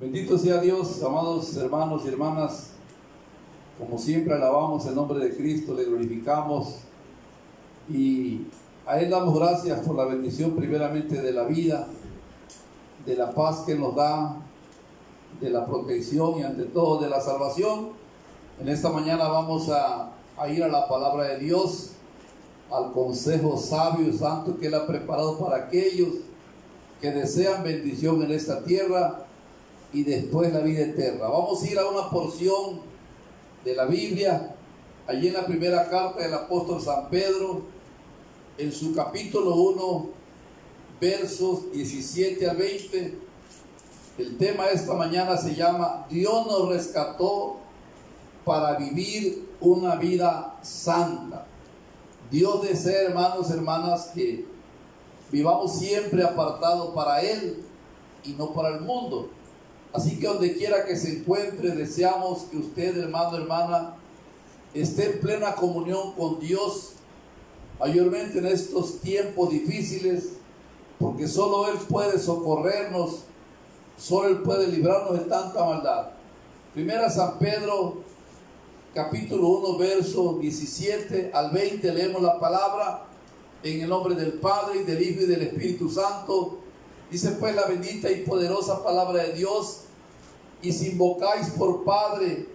Bendito sea Dios, amados hermanos y hermanas. Como siempre alabamos el nombre de Cristo, le glorificamos y a Él damos gracias por la bendición primeramente de la vida, de la paz que nos da, de la protección y ante todo de la salvación. En esta mañana vamos a ir a la palabra de Dios, al consejo sabio y santo que Él ha preparado para aquellos que desean bendición en esta tierra y después la vida eterna. Vamos a ir a una porción de la Biblia, allí en la primera carta del apóstol San Pedro, en su capítulo 1, versos 17 al 20. El tema de esta mañana se llama Dios nos rescató para vivir una vida santa. Dios desea, hermanos, hermanas, que vivamos siempre apartados para Él y no para el mundo. Así que donde quiera que se encuentre, deseamos que usted, hermano, hermana, esté en plena comunión con Dios, mayormente en estos tiempos difíciles, porque solo Él puede socorrernos, solo Él puede librarnos de tanta maldad. Primera San Pedro, capítulo 1, verso 17 al 20, leemos la palabra en el nombre del Padre, y del Hijo, y del Espíritu Santo. Dice pues la bendita y poderosa palabra de Dios: y si invocáis por Padre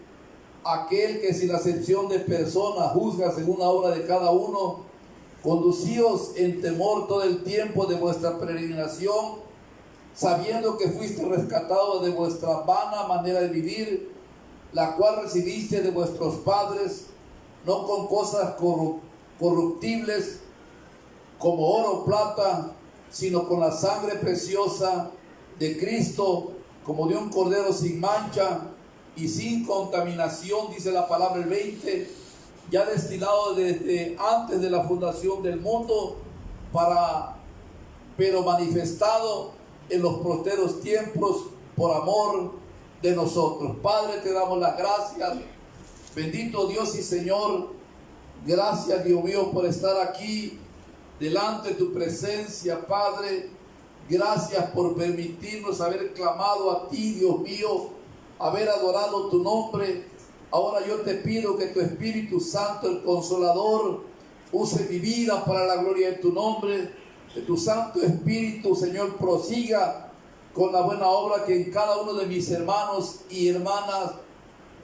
aquel que sin acepción de persona juzga según la obra de cada uno, conducíos en temor todo el tiempo de vuestra peregrinación, sabiendo que fuiste rescatados de vuestra vana manera de vivir, la cual recibiste de vuestros padres, no con cosas corruptibles como oro o plata, sino con la sangre preciosa de Cristo, como de un cordero sin mancha y sin contaminación, dice la palabra el 20, ya destinado desde antes de la fundación del mundo, pero manifestado en los posteros tiempos por amor de nosotros. Padre, te damos las gracias, bendito Dios y Señor. Gracias, Dios mío, por estar aquí delante de tu presencia, Padre. Gracias por permitirnos haber clamado a ti, Dios mío, haber adorado tu nombre. Ahora yo te pido que tu Espíritu Santo, el Consolador, use mi vida para la gloria de tu nombre. Que tu Santo Espíritu, Señor, prosiga con la buena obra que en cada uno de mis hermanos y hermanas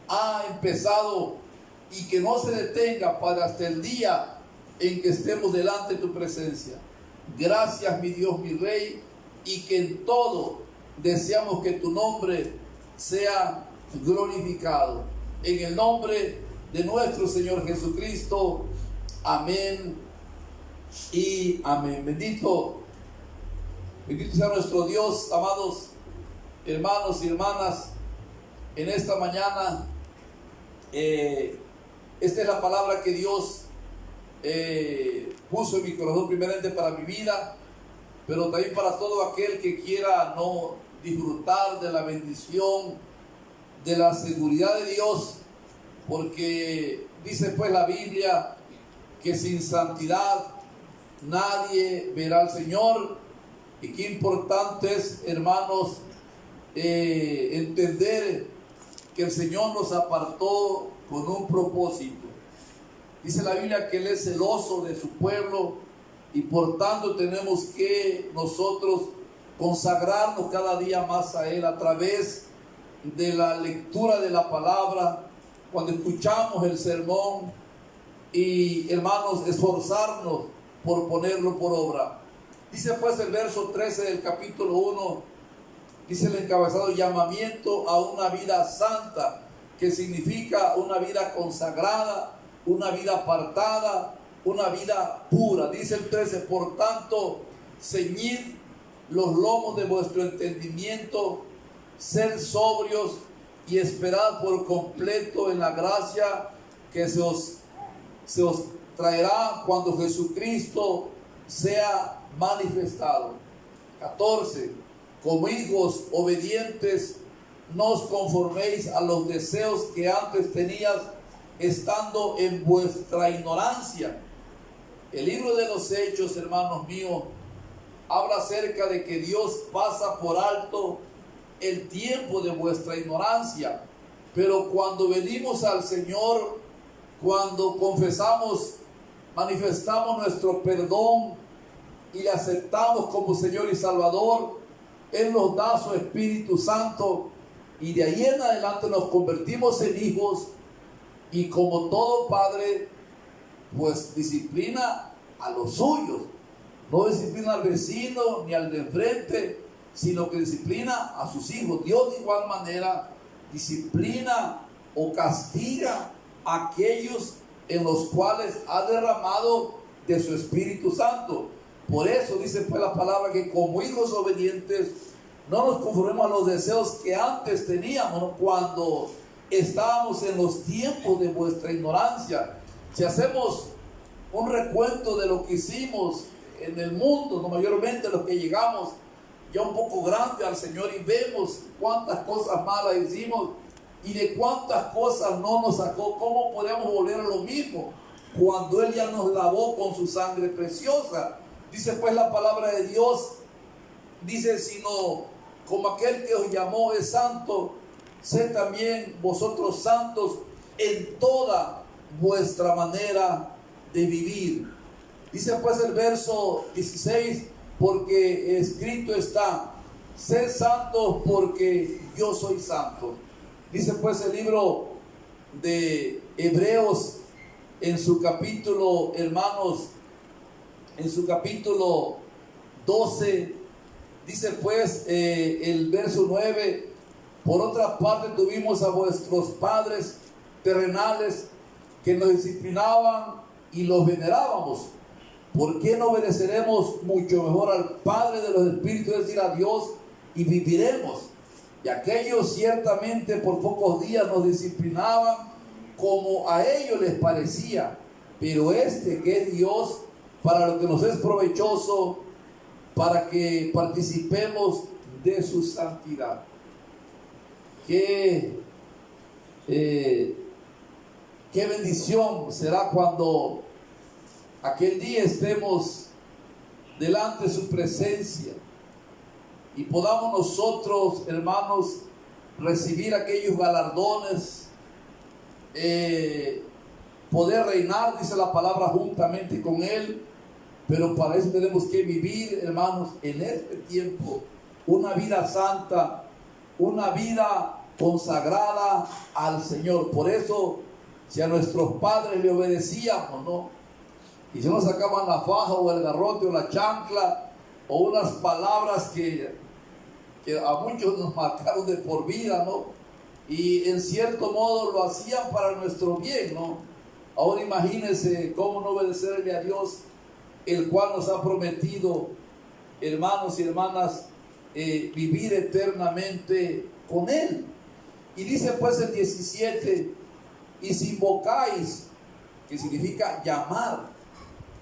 ha empezado, y que no se detenga, Padre, hasta el día en que estemos delante de tu presencia. Gracias, mi Dios, mi Rey, y que en todo deseamos que tu nombre sea glorificado. En el nombre de nuestro Señor Jesucristo. Amén y amén. Bendito sea nuestro Dios, amados hermanos y hermanas. En esta mañana, esta es la palabra que Dios puso en mi corazón primeramente para mi vida, pero también para todo aquel que quiera no disfrutar de la bendición, de la seguridad de Dios, porque dice pues la Biblia que sin santidad nadie verá al Señor. Y qué importante es, hermanos, entender que el Señor nos apartó con un propósito. Dice la Biblia que Él es celoso de su pueblo, y por tanto tenemos que nosotros consagrarnos cada día más a Él a través de la lectura de la palabra, cuando escuchamos el sermón, y, hermanos, esforzarnos por ponerlo por obra. Dice pues el verso 13 del capítulo 1, dice el encabezado: llamamiento a una vida santa, que significa una vida consagrada, una vida apartada, una vida pura. Dice el 13: por tanto, ceñid los lomos de vuestro entendimiento, sed sobrios y esperad por completo en la gracia que se os traerá cuando Jesucristo sea manifestado. 14: como hijos obedientes, no os conforméis a los deseos que antes tenías, estando en vuestra ignorancia. El libro de los Hechos, hermanos míos, habla acerca de que Dios pasa por alto el tiempo de vuestra ignorancia. Pero cuando venimos al Señor, cuando confesamos, manifestamos nuestro perdón y le aceptamos como Señor y Salvador, Él nos da su Espíritu Santo y de ahí en adelante nos convertimos en hijos, y como todo padre, pues disciplina a los suyos. No disciplina al vecino ni al de enfrente, sino que disciplina a sus hijos. Dios de igual manera disciplina o castiga a aquellos en los cuales ha derramado de su Espíritu Santo. Por eso dice pues la palabra que como hijos obedientes no nos conformemos a los deseos que antes teníamos, ¿no? Cuando estábamos en los tiempos de vuestra ignorancia. Si hacemos un recuento de lo que hicimos en el mundo, no mayormente los que llegamos ya un poco grande al Señor, y vemos cuántas cosas malas hicimos y de cuántas cosas no nos sacó, ¿cómo podemos volver a lo mismo cuando Él ya nos lavó con su sangre preciosa? Dice pues la palabra de Dios, dice, sino como aquel que os llamó es santo, sed también vosotros santos en toda vuestra manera de vivir. Dice pues el verso 16, porque escrito está, sed santos porque yo soy santo. Dice pues el libro de Hebreos en su capítulo, hermanos, en su capítulo 12, dice pues el verso 9, por otra parte tuvimos a vuestros padres terrenales que nos disciplinaban y los venerábamos. ¿Por qué no obedeceremos mucho mejor al Padre de los Espíritus, es decir, a Dios, y viviremos? Y aquellos ciertamente por pocos días nos disciplinaban como a ellos les parecía, pero este que es Dios, para lo que nos es provechoso, para que participemos de su santidad. Qué bendición será cuando aquel día estemos delante de su presencia y podamos nosotros, hermanos, recibir aquellos galardones, poder reinar, dice la palabra, juntamente con Él. Pero para eso tenemos que vivir, hermanos, en este tiempo una vida santa, una vida consagrada al Señor. Por eso, si a nuestros padres le obedecíamos, ¿no? Y si nos sacaban la faja o el garrote o la chancla o unas palabras que a muchos nos marcaron de por vida, ¿no? Y en cierto modo lo hacían para nuestro bien, ¿no? Ahora imagínense cómo no obedecerle a Dios, el cual nos ha prometido, hermanos y hermanas, vivir eternamente con Él. Y dice pues el 17, y si invocáis, que significa llamar,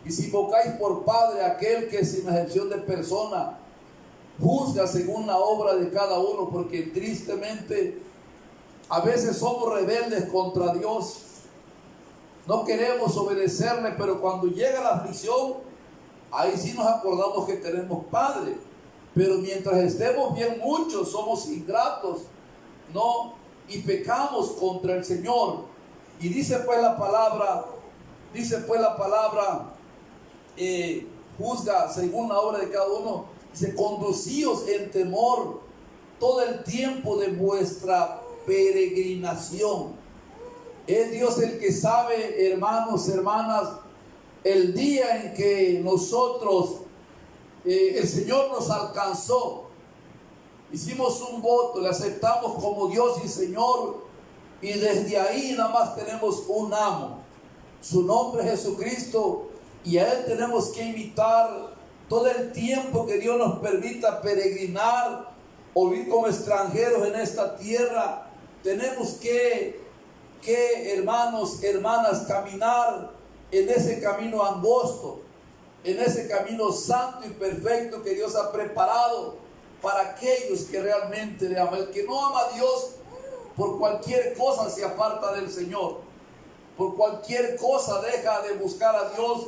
y si invocáis por Padre aquel que sin excepción de persona juzga según la obra de cada uno, porque tristemente a veces somos rebeldes contra Dios, no queremos obedecerle, pero cuando llega la aflicción, ahí sí nos acordamos que tenemos Padre. Pero mientras estemos bien, muchos somos ingratos, ¿no? Y pecamos contra el Señor. Y dice pues la palabra, juzga según la obra de cada uno. Dice, conducíos en temor todo el tiempo de vuestra peregrinación. Es Dios el que sabe, hermanos, hermanas, el día en que nosotros, el Señor nos alcanzó, hicimos un voto, le aceptamos como Dios y Señor, y desde ahí nada más tenemos un amo, su nombre es Jesucristo, y a Él tenemos que imitar todo el tiempo que Dios nos permita peregrinar o vivir como extranjeros en esta tierra. Tenemos que hermanos, hermanas, caminar en ese camino angosto, en ese camino santo y perfecto que Dios ha preparado para aquellos que realmente le aman. El que no ama a Dios, por cualquier cosa se aparta del Señor, por cualquier cosa deja de buscar a Dios.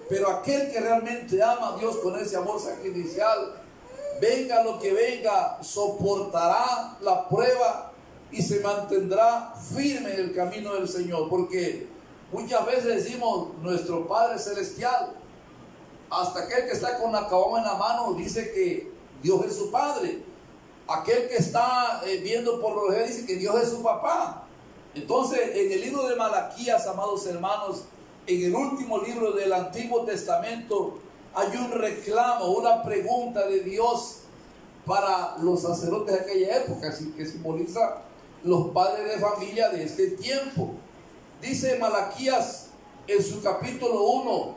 Pero aquel que realmente ama a Dios con ese amor sacrificial, venga lo que venga, soportará la prueba y se mantendrá firme en el camino del Señor. Porque muchas veces decimos, nuestro Padre Celestial, hasta aquel que está con la caguama en la mano dice que Dios es su Padre. Aquel que está viendo por los ojos dice que Dios es su papá. Entonces, en el libro de Malaquías, amados hermanos, en el último libro del Antiguo Testamento, hay un reclamo, una pregunta de Dios para los sacerdotes de aquella época, que simboliza los padres de familia de este tiempo. Dice Malaquías en su capítulo 1,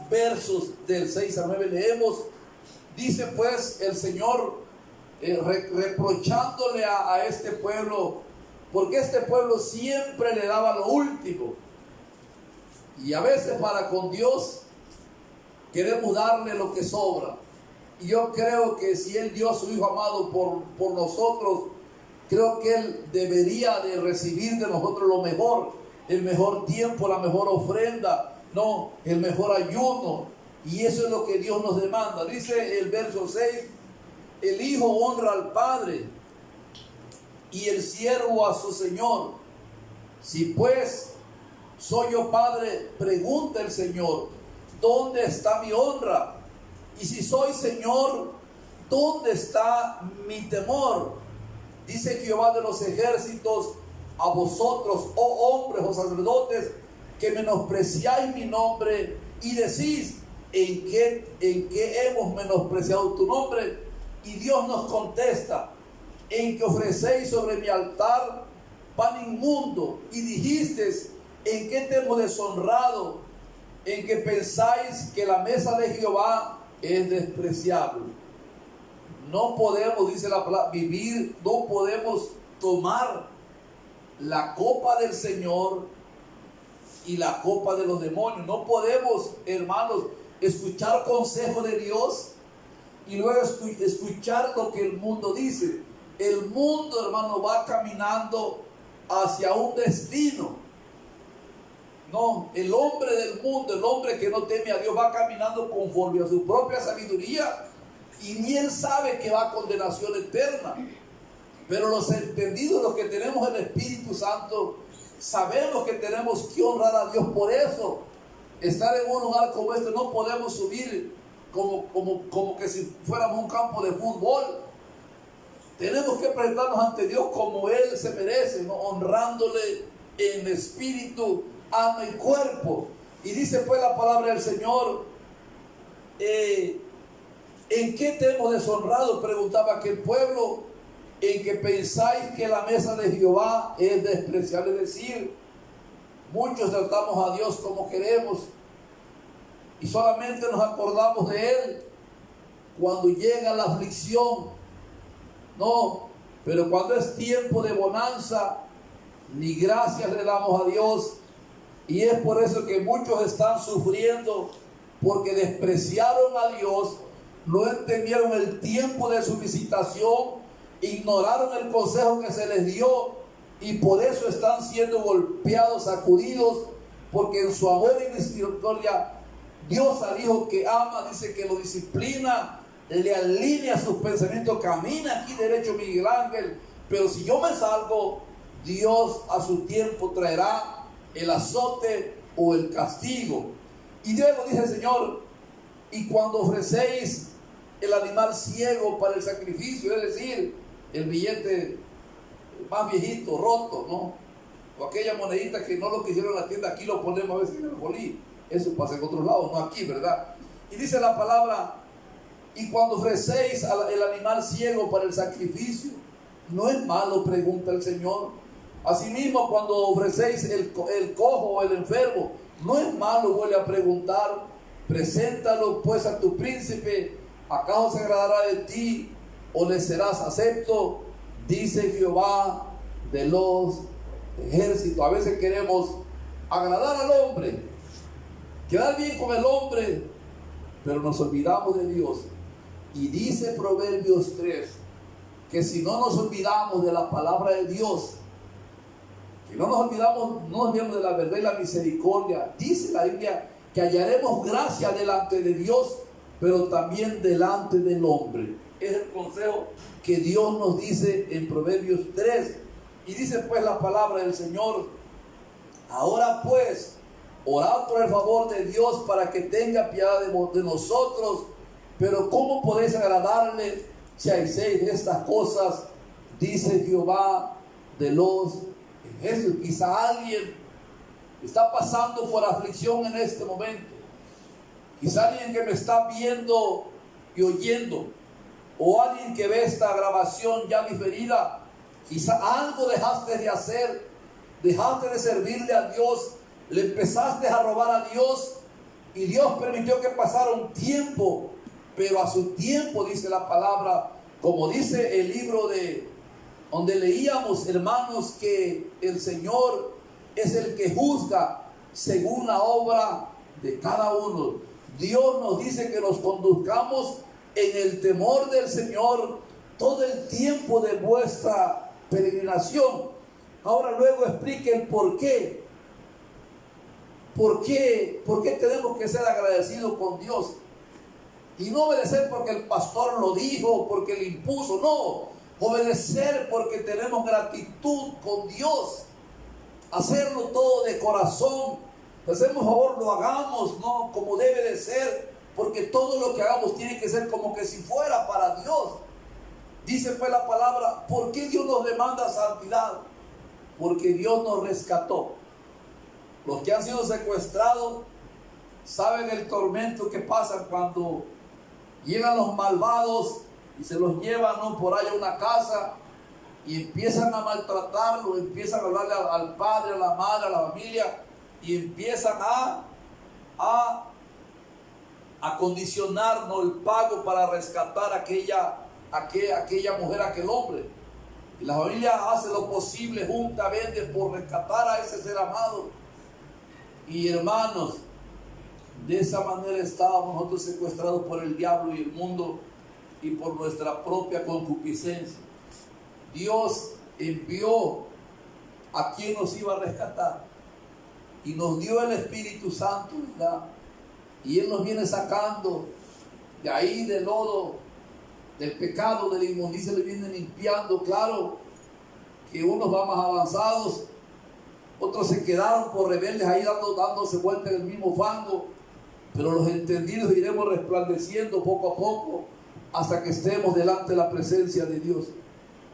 versos del 6 al 9, leemos, dice pues el Señor reprochándole a este pueblo, porque este pueblo siempre le daba lo último, y a veces para con Dios queremos darle lo que sobra. Y yo creo que si Él dio a su Hijo amado por nosotros, creo que Él debería de recibir de nosotros lo mejor, el mejor tiempo, la mejor ofrenda, no, el mejor ayuno. Y eso es lo que Dios nos demanda. Dice el verso 6, el Hijo honra al Padre y el siervo a su Señor. Si pues soy yo Padre, pregunta el Señor, ¿dónde está mi honra? Y si soy Señor, ¿dónde está mi temor? Dice Jehová de los ejércitos, a vosotros, oh hombres, oh sacerdotes, que menospreciáis mi nombre y decís, ¿en qué hemos menospreciado tu nombre? Y Dios nos contesta, en que ofrecéis sobre mi altar pan inmundo, y dijisteis, ¿en qué te hemos deshonrado? En que pensáis que la mesa de Jehová es despreciable. No podemos, dice la palabra, vivir, no podemos tomar la copa del Señor y la copa de los demonios. No podemos, hermanos, escuchar consejo de Dios y luego escuchar lo que el mundo dice. El mundo, hermano, va caminando hacia un destino. No, el hombre del mundo, el hombre que no teme a Dios, va caminando conforme a su propia sabiduría y ni él sabe que va a condenación eterna. Pero los entendidos, los que tenemos el Espíritu Santo, sabemos que tenemos que honrar a Dios. Por eso, estar en un lugar como este, no podemos subir como que si fuéramos un campo de fútbol. Tenemos que presentarnos ante Dios como Él se merece, ¿no? Honrándole en espíritu, alma y cuerpo. Y dice pues la palabra del Señor, ¿en qué te hemos deshonrado? Preguntaba aquel pueblo. En que pensáis que la mesa de Jehová es despreciable. Es decir, muchos tratamos a Dios como queremos y solamente nos acordamos de Él cuando llega la aflicción. No, pero cuando es tiempo de bonanza, ni gracias le damos a Dios. Y es por eso que muchos están sufriendo, porque despreciaron a Dios, no entendieron el tiempo de su visitación, ignoraron el consejo que se les dio y por eso están siendo golpeados, sacudidos, porque en su amor y misericordia Dios al Hijo que ama, dice que lo disciplina, le alinea sus pensamientos, camina aquí derecho Miguel Ángel. Pero si yo me salgo, Dios a su tiempo traerá el azote o el castigo. Y luego dice el Señor, y cuando ofrecéis el animal ciego para el sacrificio, es decir, el billete más viejito, roto, ¿no? O aquella monedita que no lo quisieron en la tienda, aquí lo ponemos a veces en el bolí. Eso pasa en otros lados, no aquí, ¿verdad? Y dice la palabra, y cuando ofrecéis el animal ciego para el sacrificio, ¿no es malo? Pregunta el Señor. Asimismo, cuando ofrecéis el cojo o el enfermo, ¿no es malo? Vuelve a preguntar. Preséntalo pues a tu príncipe, ¿acaso se agradará de ti o le serás acepto? Dice Jehová de los ejércitos. A veces queremos agradar al hombre, quedar bien con el hombre, pero nos olvidamos de Dios. Y dice Proverbios 3 que si no nos olvidamos de la palabra de Dios, que no nos olvidamos de la verdad y la misericordia, dice la Biblia que hallaremos gracia delante de Dios pero también delante del hombre. Es el consejo que Dios nos dice en Proverbios 3. Y dice pues la palabra del Señor: ahora pues, orad por el favor de Dios para que tenga piedad de nosotros. Pero ¿cómo podéis agradarle si hacéis estas cosas? Dice Jehová de los ejércitos. Quizá alguien está pasando por aflicción en este momento. Quizá alguien que me está viendo y oyendo, o alguien que ve esta grabación ya diferida. Quizá algo dejaste de hacer, dejaste de servirle a Dios, le empezaste a robar a Dios, y Dios permitió que pasara un tiempo, pero a su tiempo, dice la palabra, como dice el libro donde leíamos, hermanos, que el Señor es el que juzga según la obra de cada uno. Dios nos dice que nos conduzcamos en el temor del Señor todo el tiempo de vuestra peregrinación. Ahora luego explique el por qué. ¿Por qué tenemos que ser agradecidos con Dios? Y no obedecer porque el pastor lo dijo, porque le impuso, no. Obedecer porque tenemos gratitud con Dios. Hacerlo todo de corazón. Hacemos favor, lo hagamos, ¿no? Como debe de ser, porque todo lo que hagamos tiene que ser como que si fuera para Dios. Dice pues la palabra: ¿por qué Dios nos demanda santidad? Porque Dios nos rescató. Los que han sido secuestrados saben el tormento que pasa cuando llegan los malvados y se los llevan, ¿no?, por ahí a una casa y empiezan a maltratarlo, empiezan a hablarle al padre, a la madre, a la familia, y empiezan a condicionarnos el pago para rescatar a aquella mujer, a aquel hombre. Y la familia hace lo posible juntamente por rescatar a ese ser amado. Y hermanos, de esa manera estábamos nosotros secuestrados por el diablo y el mundo y por nuestra propia concupiscencia. Dios envió a quien nos iba a rescatar y nos dio el Espíritu Santo, ¿verdad? Y Él nos viene sacando de ahí, del lodo, del pecado, de la inmundicia, le viene limpiando. Claro que unos van más avanzados, otros se quedaron por rebeldes ahí dándose vuelta en el mismo fango, pero los entendidos iremos resplandeciendo poco a poco hasta que estemos delante de la presencia de Dios.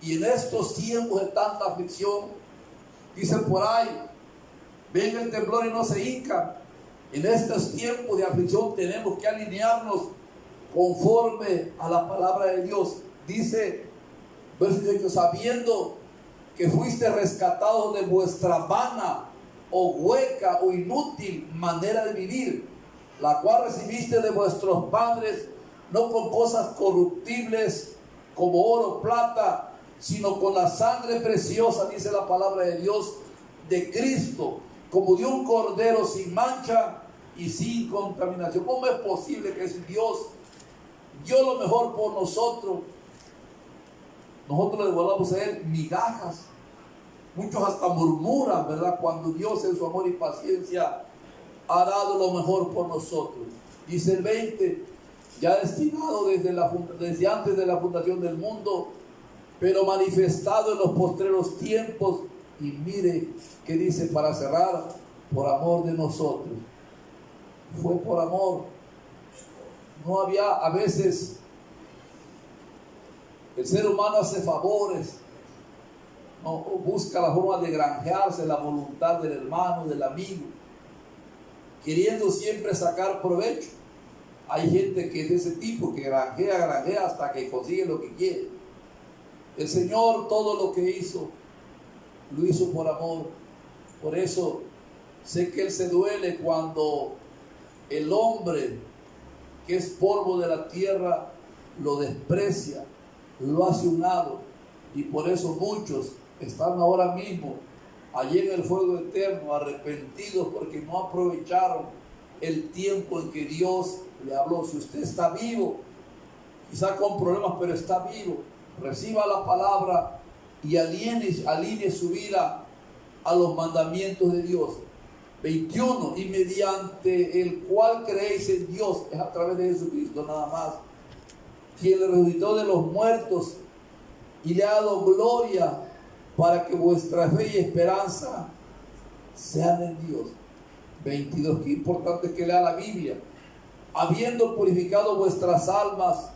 Y en estos tiempos de tanta aflicción, dicen por ahí, venga el temblor y no se hincan. En estos tiempos de aflicción tenemos que alinearnos conforme a la palabra de Dios. Dice, verso 18, sabiendo que fuiste rescatados de vuestra vana o hueca o inútil manera de vivir, la cual recibiste de vuestros padres, no con cosas corruptibles como oro, plata, sino con la sangre preciosa, dice la palabra de Dios, de Cristo, como de un cordero sin mancha y sin contaminación. ¿Cómo es posible que si Dios dio lo mejor por nosotros le devolvamos a Él migajas? Muchos hasta murmuran, ¿verdad?, cuando Dios en su amor y paciencia ha dado lo mejor por nosotros. Dice el 20, ya destinado desde antes de la fundación del mundo, pero manifestado en los postreros tiempos. Y mire que dice, para cerrar, por amor de nosotros. Fue por amor. No había, a veces el ser humano hace favores, no busca la forma de granjearse la voluntad del hermano, del amigo, queriendo siempre sacar provecho. Hay gente que es de ese tipo, que granjea hasta que consigue lo que quiere. El Señor todo lo que hizo, lo hizo por amor. Por eso sé que Él se duele cuando el hombre, que es polvo de la tierra, lo desprecia, lo hace un lado. Y por eso muchos están ahora mismo allí en el fuego eterno, arrepentidos porque no aprovecharon el tiempo en que Dios le habló. Si usted está vivo, quizá con problemas, pero está vivo, reciba la palabra y alinee su vida a los mandamientos de Dios. 21, y mediante el cual creéis en Dios, es a través de Jesucristo nada más, quien le resucitó de los muertos y le ha dado gloria, para que vuestra fe y esperanza sean en Dios. 22, qué importante es que lea la Biblia. Habiendo purificado vuestras almas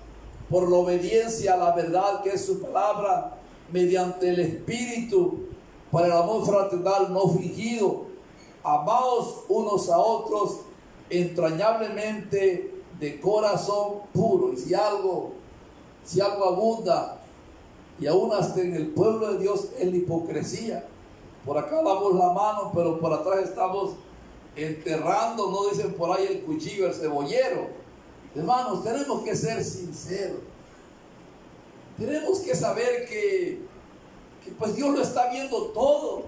por la obediencia a la verdad que es su palabra, mediante el Espíritu, para el amor fraternal no fingido, amaos unos a otros entrañablemente de corazón puro. Y si algo abunda, y aún hasta en el pueblo de Dios, es la hipocresía. Por acá damos la mano, pero por atrás estamos enterrando, no dicen por ahí el cuchillo, el cebollero. Hermanos, tenemos que ser sinceros. Tenemos que saber que pues Dios lo está viendo todo.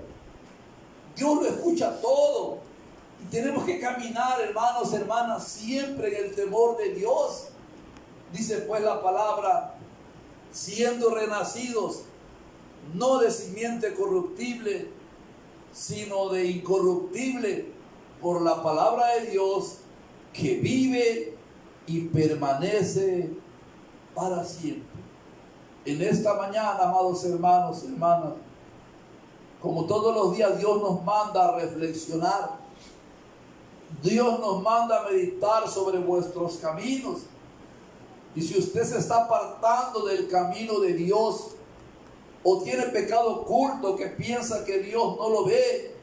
Dios lo escucha todo. Y tenemos que caminar, hermanos, hermanas, siempre en el temor de Dios. Dice pues la palabra, siendo renacidos, no de simiente corruptible, sino de incorruptible, por la palabra de Dios, que vive y permanece para siempre. En esta mañana, amados hermanos, hermanas, como todos los días, Dios nos manda a reflexionar. Dios nos manda a meditar sobre vuestros caminos. Y si usted se está apartando del camino de Dios, o tiene pecado oculto que piensa que Dios no lo ve,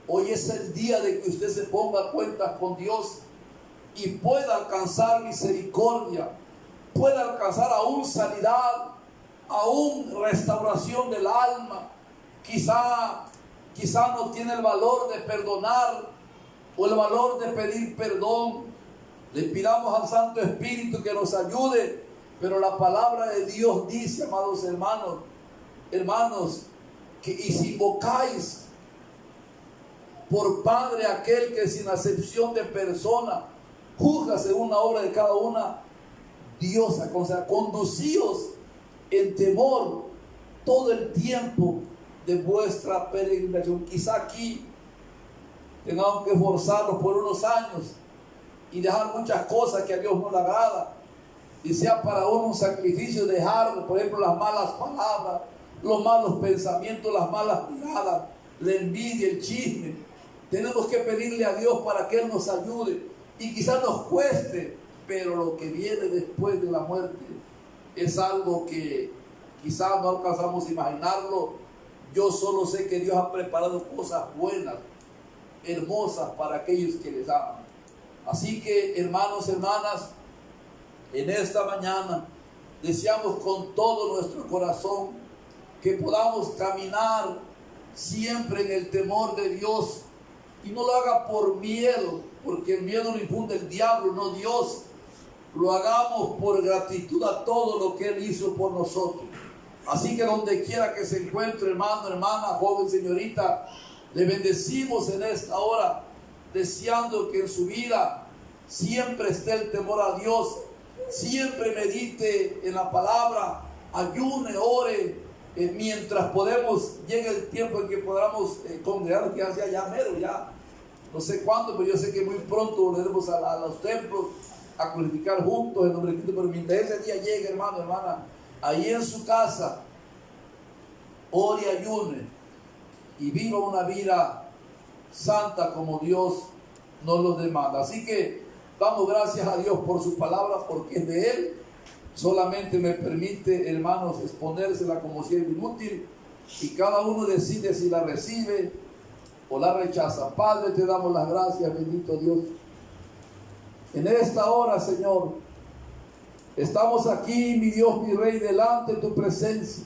hoy es el día de que usted se ponga a cuentas con Dios y pueda alcanzar misericordia, pueda alcanzar aún sanidad, aún restauración del alma. Quizá no tiene el valor de perdonar o el valor de pedir perdón. Le pidamos al Santo Espíritu que nos ayude, pero la palabra de Dios dice, amados hermanos, que y si invocáis por Padre aquel que sin acepción de persona juzga según la obra de cada una, Dios aconseja, conducíos en temor todo el tiempo de vuestra peregrinación. Quizá aquí tengamos que esforzarnos por unos años y dejar muchas cosas que a Dios no le agrada, y sea para uno un sacrificio dejar, por ejemplo, las malas palabras, los malos pensamientos, las malas miradas, la envidia, el chisme. Tenemos que pedirle a Dios para que Él nos ayude, y quizás nos cueste, pero lo que viene después de la muerte es algo que quizás no alcanzamos a imaginarlo. Yo solo sé que Dios ha preparado cosas buenas, hermosas para aquellos que les aman. Así que, hermanos, hermanas, en esta mañana deseamos con todo nuestro corazón que podamos caminar siempre en el temor de Dios, y no lo haga por miedo, porque el miedo lo infunde el diablo, no Dios. Lo hagamos por gratitud a todo lo que Él hizo por nosotros. Así que donde quiera que se encuentre, hermano, hermana, joven, señorita, le bendecimos en esta hora, deseando que en su vida siempre esté el temor a Dios, siempre medite en la palabra, ayune, ore, mientras podemos, llegue el tiempo en que podamos congregarnos, que hacia ya mero, ya no sé cuándo, pero yo sé que muy pronto volveremos a los templos a glorificar juntos el nombre de Cristo. Pero mientras ese día llegue, hermano, hermana, ahí en su casa, ore y ayune y viva una vida santa como Dios nos lo demanda. Así que damos gracias a Dios por su palabra, porque es de Él. Solamente me permite, hermanos, exponérsela como siervo inútil, y cada uno decide si la recibe o la rechaza. Padre, te damos las gracias, bendito Dios. En esta hora, Señor, estamos aquí, mi Dios, mi Rey, delante de tu presencia.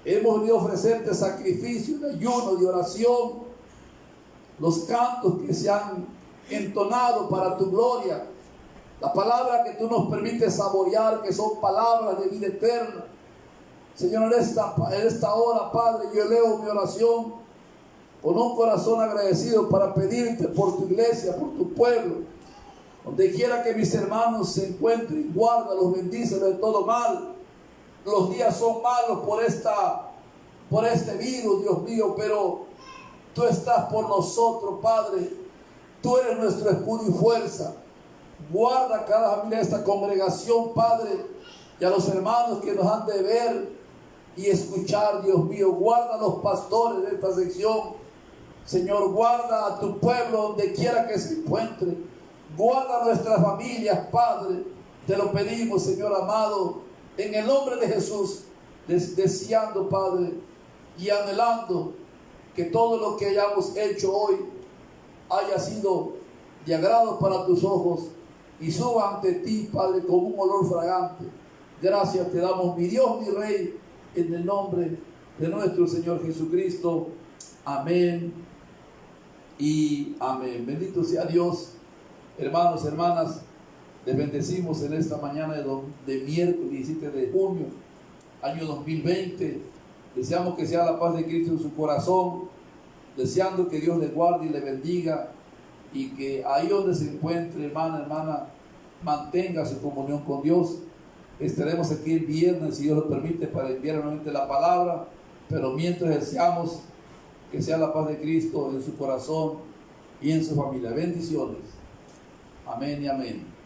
Hemos venido a ofrecerte sacrificio de ayuno, de oración, los cantos que se han entonado para tu gloria, la palabra que tú nos permites saborear, que son palabras de vida eterna. Señor, en esta hora, Padre, yo elevo mi oración con un corazón agradecido para pedirte por tu iglesia, por tu pueblo. Donde quiera que mis hermanos se encuentren, guárdalos, bendícelos de todo mal. Los días son malos por este virus, Dios mío, pero Tú estás por nosotros, Padre. Tú eres nuestro escudo y fuerza. Guarda cada familia de esta congregación, Padre, y a los hermanos que nos han de ver y escuchar, Dios mío. Guarda a los pastores de esta sección. Señor, guarda a tu pueblo donde quiera que se encuentre. Guarda a nuestras familias, Padre. Te lo pedimos, Señor amado, en el nombre de Jesús, deseando, Padre, y anhelando que todo lo que hayamos hecho hoy haya sido de agrado para tus ojos y suba ante ti, Padre, como un olor fragante. Gracias te damos, mi Dios, mi Rey, en el nombre de nuestro Señor Jesucristo. Amén y amén. Bendito sea Dios. Hermanos, hermanas, les bendecimos en esta mañana de miércoles 17 de junio, año 2020. Deseamos que sea la paz de Cristo en su corazón, deseando que Dios le guarde y le bendiga, y que ahí donde se encuentre, hermana, mantenga su comunión con Dios. Estaremos aquí el viernes, si Dios lo permite, para enviar nuevamente la palabra, pero mientras deseamos que sea la paz de Cristo en su corazón y en su familia. Bendiciones. Amén y amén.